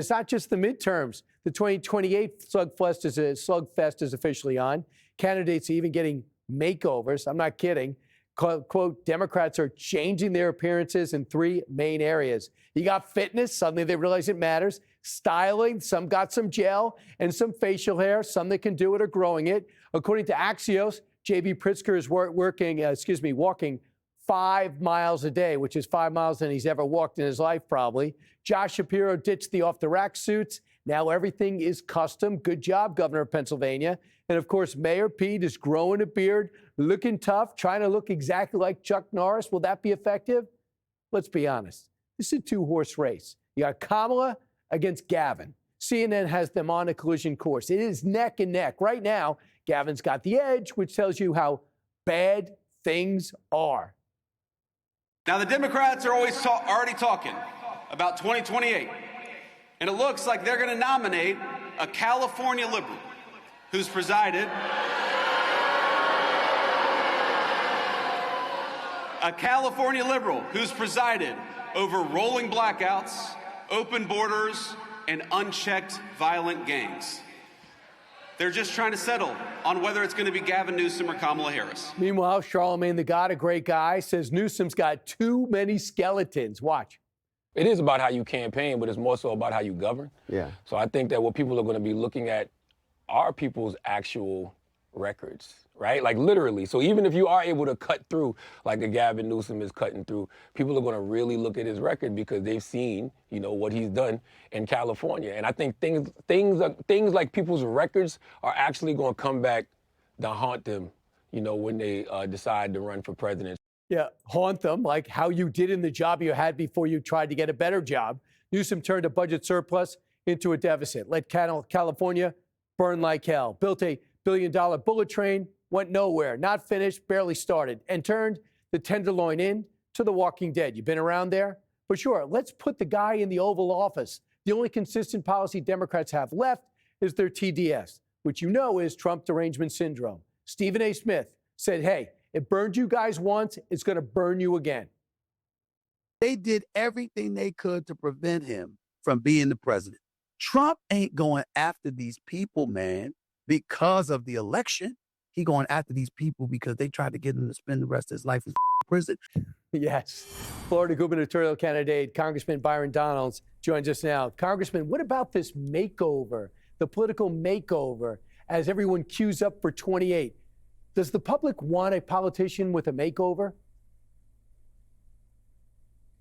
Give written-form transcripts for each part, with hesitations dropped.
It's not just the midterms. The 2028 slugfest is officially on. Candidates are even getting makeovers. I'm not kidding. Quote, Democrats are changing their appearances in three main areas. You got fitness. Suddenly they realize it matters. Styling. Some got some gel and some facial hair. Some that can do it are growing it. According to Axios, J.B. Pritzker is walking 5 miles a day, which is 5 miles than he's ever walked in his life, probably. Josh Shapiro ditched the off-the-rack suits. Now everything is custom. Good job, Governor of Pennsylvania. And, of course, Mayor Pete is growing a beard, looking tough, trying to look exactly like Chuck Norris. Will that be effective? Let's be honest. This is a two-horse race. You got Kamala against Gavin. CNN has them on a collision course. It is neck and neck. Right now, Gavin's got the edge, which tells you how bad things are. Now, the Democrats are already talking about 2028, and it looks like they're going to nominate a California liberal who's presided over rolling blackouts, open borders, and unchecked violent gangs. They're just trying to settle on whether it's going to be Gavin Newsom or Kamala Harris. Meanwhile, Charlemagne the God, a great guy, says Newsom's got too many skeletons. Watch. It is about how you campaign, but it's more so about how you govern. Yeah. So I think that what people are going to be looking at are people's actual records, right? Like literally. So even if you are able to cut through like a Gavin Newsom is cutting through, people are going to really look at his record because they've seen, what he's done in California. And I think things like people's records are actually going to come back to haunt them, when they decide to run for president. Yeah, haunt them, like how you did in the job you had before you tried to get a better job. Newsom turned a budget surplus into a deficit, let California burn like hell, built a billion-dollar bullet train, went nowhere, not finished, barely started, and turned the Tenderloin Inn to the Walking Dead. You've been around there? But sure, let's put the guy in the Oval Office. The only consistent policy Democrats have left is their TDS, which is Trump derangement syndrome. Stephen A. Smith said, hey, it burned you guys once, it's going to burn you again. They did everything they could to prevent him from being the president. Trump ain't going after these people, man, because of the election. He going after these people because they tried to get him to spend the rest of his life in prison. Yes. Florida gubernatorial candidate Congressman Byron Donalds joins us now. Congressman, what about this makeover, the political makeover, as everyone queues up for 28? Does the public want a politician with a makeover?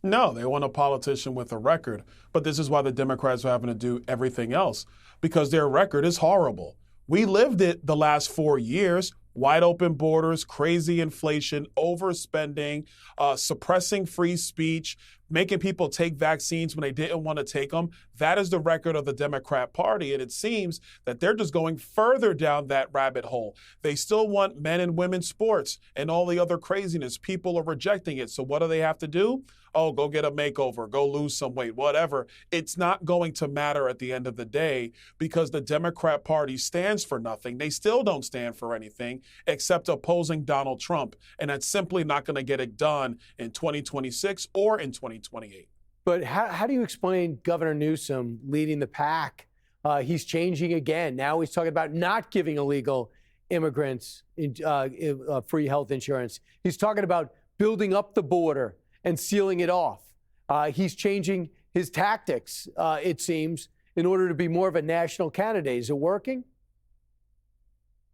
No, they want a politician with a record. But this is why the Democrats are having to do everything else, because their record is horrible. We lived it the last 4 years. Wide open borders, crazy inflation, overspending, suppressing free speech, making people take vaccines when they didn't want to take them. That is the record of the Democrat Party. And it seems that they're just going further down that rabbit hole. They still want men and women's sports and all the other craziness. People are rejecting it. So what do they have to do? Oh, go get a makeover, go lose some weight, whatever. It's not going to matter at the end of the day because the Democrat Party stands for nothing. They still don't stand for anything except opposing Donald Trump. And that's simply not going to get it done in 2026 or in 2028. But how do you explain Governor Newsom leading the pack? He's changing again. Now he's talking about not giving illegal immigrants free health insurance. He's talking about building up the border and sealing it off. He's changing his tactics, it seems, in order to be more of a national candidate. Is it working?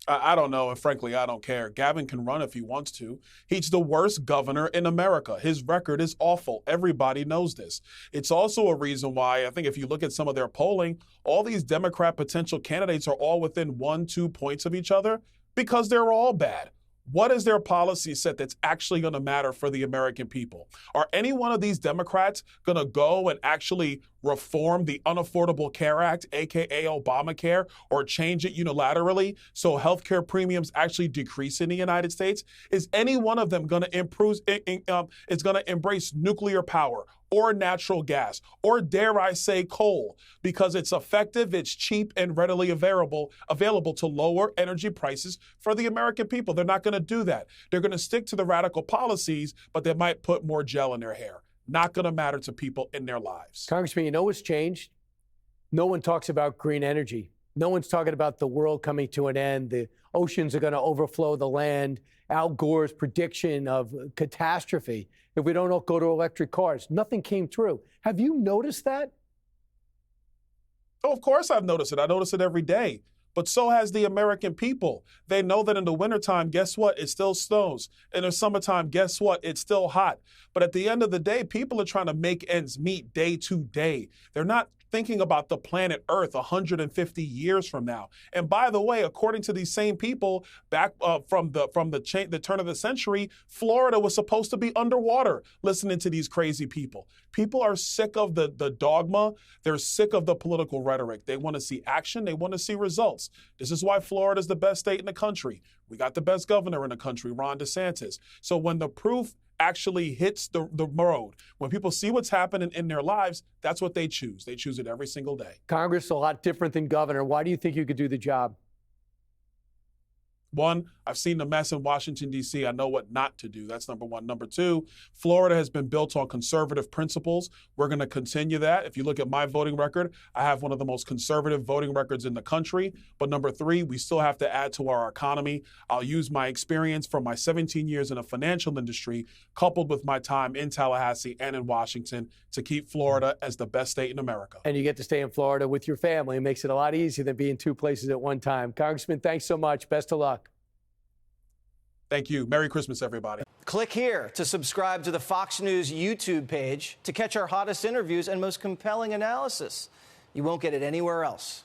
I don't know, and frankly, I don't care. Gavin can run if he wants to. He's the worst governor in America. His record is awful. Everybody knows this. It's also a reason why I think if you look at some of their polling, all these Democrat potential candidates are all within 1-2 points of each other because they're all bad. What is their policy set that's actually going to matter for the American people? Are any one of these Democrats going to go and actually reform the Unaffordable Care Act, aka Obamacare, or change it unilaterally so healthcare premiums actually decrease in the United States? Is any one of them going to embrace nuclear power or natural gas, or dare I say coal, because it's effective, it's cheap, and readily available to lower energy prices for the American people? They're not going to do that. They're going to stick to the radical policies, but they might put more gel in their hair. Not going to matter to people in their lives. Congressman, you know what's changed? No one talks about green energy. No one's talking about the world coming to an end. The oceans are going to overflow the land. Al Gore's prediction of catastrophe if we don't all go to electric cars. Nothing came through. Have you noticed that? Oh, of course I've noticed it. I notice it every day. But so has the American people. They know that in the wintertime, guess what? It still snows. In the summertime, guess what? It's still hot. But at the end of the day, people are trying to make ends meet day to day. They're not thinking about the planet Earth 150 years from now. And by the way, according to these same people, back from the turn of the century, Florida was supposed to be underwater. Listening to these crazy people, people are sick of the dogma. They're sick of the political rhetoric. They want to see action. They want to see results. This is why Florida is the best state in the country. We got the best governor in the country, Ron DeSantis. So when the proof actually hits the road, when people see what's happening in their lives, that's what they choose. They choose it every single day. Congress is a lot different than governor. Why do you think you could do the job? One, I've seen the mess in Washington, D.C. I know what not to do. That's number one. Number two, Florida has been built on conservative principles. We're going to continue that. If you look at my voting record, I have one of the most conservative voting records in the country. But number three, we still have to add to our economy. I'll use my experience from my 17 years in the financial industry, coupled with my time in Tallahassee and in Washington, to keep Florida as the best state in America. And you get to stay in Florida with your family. It makes it a lot easier than being two places at one time. Congressman, thanks so much. Best of luck. Thank you. Merry Christmas, everybody. Click here to subscribe to the Fox News YouTube page to catch our hottest interviews and most compelling analysis. You won't get it anywhere else.